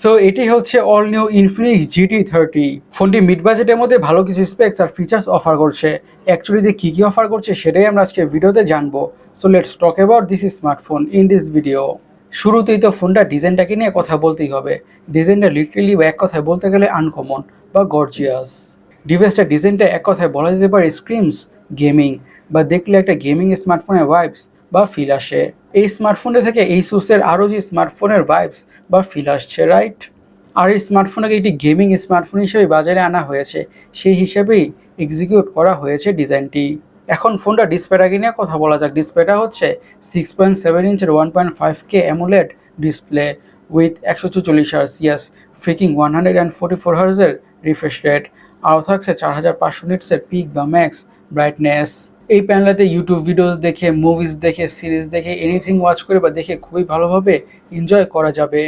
So এটি হচ্ছে all new Infinix GT30। ফোনটি মিড বাজেটের মধ্যে ভালো কিছু স্পেক্স আর ফিচার্স অফার করছে। অ্যাকচুয়ালি কী কী অফার করছে সেটাই আমরা আজকে ভিডিওতে জানবো। So let's talk about this smartphone in this video. শুরুতেই তো ফোনটা ডিজাইনটাকে নিয়ে কথা বলতেই হবে। ডিজাইনটা লিটারেলি এক কথায় বলতে গেলে আনকমন বা গর্জিয়াস। ডিভাইসটার ডিজাইনটা এক কথায় বলা যেতে পারে স্ক্রিমস গেমিং, বা দেখলে একটা গেমিং স্মার্টফোনের ভাইবস বা ফিল আসে। এই স্মার্টফোনটা থেকে এইসুসের আরও যে স্মার্টফোনের ভাইবস বা ফিল আসছে, রাইট? আর এই স্মার্টফোনটাকে একটি গেমিং স্মার্টফোন হিসেবে বাজারে আনা হয়েছে, সেই হিসেবেই এক্সিকিউট করা হয়েছে ডিজাইনটি। এখন ফোনটা ডিসপ্লেটাকে নিয়ে কথা বলা যাক। ডিসপ্লেটা হচ্ছে 6.7 ইঞ্চের 1.5K AMOLED display with 144 hertz, yes freaking 144 হার্জের রিফ্রেশ রেট। আরও থাকছে 4500 নিটসের পিক বা ম্যাক্স ব্রাইটনেস। এই প্যানেলটাতে ইউটিউব ভিডিওস দেখে, মুভিজ দেখে, সিরিজ দেখে, এনিথিং ওয়াচ করে বা দেখে খুবই ভালোভাবে এনজয় করা যাবে।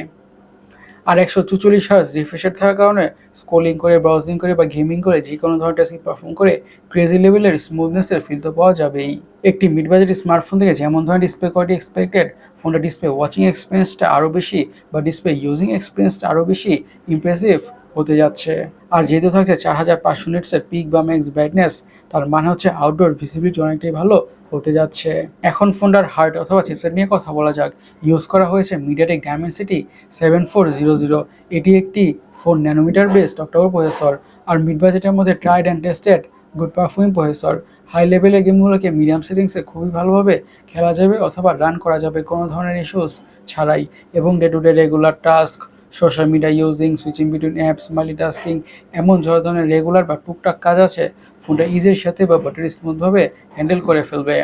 আর 144 হার্জ রিফ্রেশ রেট থাকার কারণে স্ক্রলিং করে, ব্রাউজিং করে বা গেমিং করে যে কোনো ধরনের টাস্ক পারফর্ম করে ক্রেজি লেভেলের স্মুথনেসের ফিল তো পাওয়া যাবেই। একটি মিড বাজেট স্মার্টফোন থেকে যেমন ধরনের ডিসপ্লে কোয়ালিটি এক্সপেক্টেড, ফোনটা ডিসপ্লে ওয়াচিং এক্সপিরিয়েন্সটা আরও বেশি বা ডিসপ্লে ইউজিং এক্সপিরিয়েন্সটা আরও বেশি ইমপ্রেসিভ হতে যাচ্ছে। আর যেহেতু থাকছে 4500 নিটসের পিক বা ম্যাক্স ব্রাইটনেস, তার মানে হচ্ছে আউটডোর ভিজিবিলিটি অনেকটাই ভালো হতে যাচ্ছে। এখন ফোনটার হার্ড অথবা চিপসেট নিয়ে কথা বলা যাক। ইউজ করা হয়েছে মিডিয়াটেক ডায়মেনসিটি 7400। এটি একটি 4 ন্যানোমিটার বেসড অক্টোকোর প্রসেসর, আর মিড বাজেটের মধ্যে tried and tested good performing processor. High লেভেলের গেমগুলোকে মিডিয়াম সেটিংসে খুবই ভালোভাবে খেলা যাবে অথবা রান করা যাবে কোনো ধরনের ইস্যুস ছাড়াই। এবং day to day regular task, social media using, switching between apps, multitasking, এমন যত ধরনের রেগুলার বা টুকটাক কাজ আছে ফোনটা ইজির সাথে বা বাটারি স্মুথভাবে হ্যান্ডেল করে ফেলবে।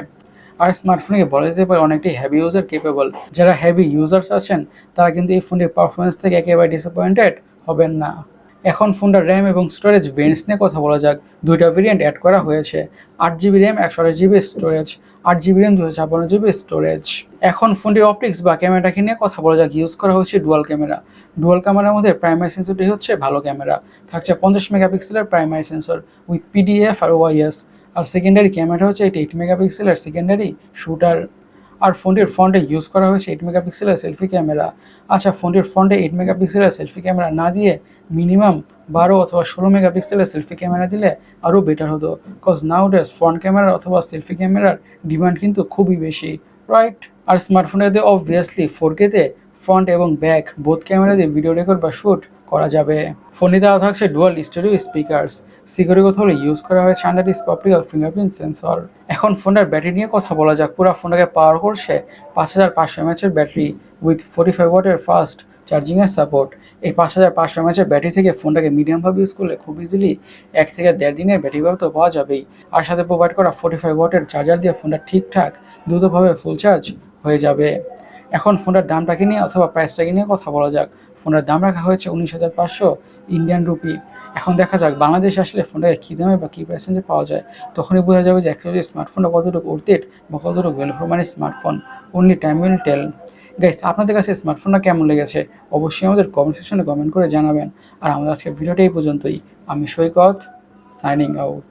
আর স্মার্টফোনকে বলা যেতে পারে অনেকটাই হেভি ইউজার কেপেবল। যারা হেভি ইউজার্স আছেন তারা কিন্তু এই ফোনের পারফরমেন্স থেকে একেবারে ডিসঅ্যাপয়েন্টেড হবেন না। এখন ফোনটার র্যাম এবং স্টোরেজ ভেরিয়েন্টস নিয়ে কথা বলা যাক। দুইটা ভেরিয়েন্ট অ্যাড করা হয়েছে, 8GB RAM, 128GB storage. 8GB RAM, 256GB storage. এখন ফোনটির অপটিক্স বা ক্যামেরাকে নিয়ে কথা বলা যাক। ইউজ করা হচ্ছে ডুয়াল ক্যামেরা। ডুয়াল ক্যামেরার মধ্যে প্রাইমারি সেন্সরটি হচ্ছে ভালো ক্যামেরা, থাকছে 50 মেগাপিক্সেলের প্রাইমারি সেন্সর উইথ পিডিএফ আর ওয়াইএস। আর সেকেন্ডারি ক্যামেরা হচ্ছে 8 মেগাপিক্সেলের সেকেন্ডারি শুটার। আর ফোনটির ফ্রন্টে ইউজ করা হয়েছে 8 মেগাপিক্সেলের সেলফি ক্যামেরা। আচ্ছা, ফোনটির ফ্রন্টে 8 মেগাপিক্সেলের সেলফি ক্যামেরা না দিয়ে মিনিমাম 12 অথবা 16 মেগাপিক্সেলের সেলফি ক্যামেরা দিলে আরও বেটার হতো। কজ নাউডেজ ফ্রন্ট ক্যামেরা অথবা সেলফি ক্যামেরার ডিমান্ড কিন্তু খুবই বেশি, রাইট? আর স্মার্টফোনেতে অবভিয়াসলি 4K-তে ফ্রন্ট এবং ব্যাক বোথ ক্যামেরা দিয়ে ভিডিও রেকর্ড বা শ্যুট করা যাবে। ফোনটিতে আরও থাকছে ডুয়াল স্টেরিও স্পিকার্স। সিকিউরিটি কথা হলে ইউজ করা হয়েছে আন্ডার-ডিসপ্লে অপটিক্যাল ফিঙ্গারপ্রিন্ট সেন্সর। এখন ফোনটার ব্যাটারি নিয়ে কথা বলা যাক। পুরো ফোনটাকে পাওয়ার করছে 5500 mAh-এর ব্যাটারি উইথ 45 ওয়াটের ফাস্ট চার্জিংয়ের সাপোর্ট। এই 5500 mAh-এর ব্যাটারি থেকে ফোনটাকে মিডিয়ামভাবে ইউজ করলে খুব ইজিলি 1 থেকে 1.5 দিনের ব্যাটারি ব্যাকআপ তো পাওয়া যাবেই। আর সাথে প্রোভাইড করা 45 ওয়াটের চার্জার দিয়ে ফোনটা ঠিকঠাক দ্রুতভাবে ফুল চার্জ হয়ে যাবে। এখন ফোনটার দামটাকে নিয়ে অথবা প্রাইসটাকে নিয়ে কথা বলা যাক। ফোনটার দাম রাখা হয়েছে 19,500 ইন্ডিয়ান রুপি। এখন দেখা যাক বাংলাদেশে আসলে ফোনটাকে কী দামে বা কী প্রাইসেন্সে পাওয়া যায়, তখনই বোঝা যাবে যে অ্যাকচুয়ালি স্মার্টফোনটা কতটুকু অর্থের বা কতটুকু value for money smartphone. Only time will tell. Guys, আপনাদের কাছে স্মার্টফোনটা কেমন লেগেছে অবশ্যই আমাদের কমেন্ট সেকশনে কমেন্ট করে জানাবেন। আর আমাদের আজকের ভিডিওটা এই পর্যন্তই। আমি সৈকত, সাইনিং আউট।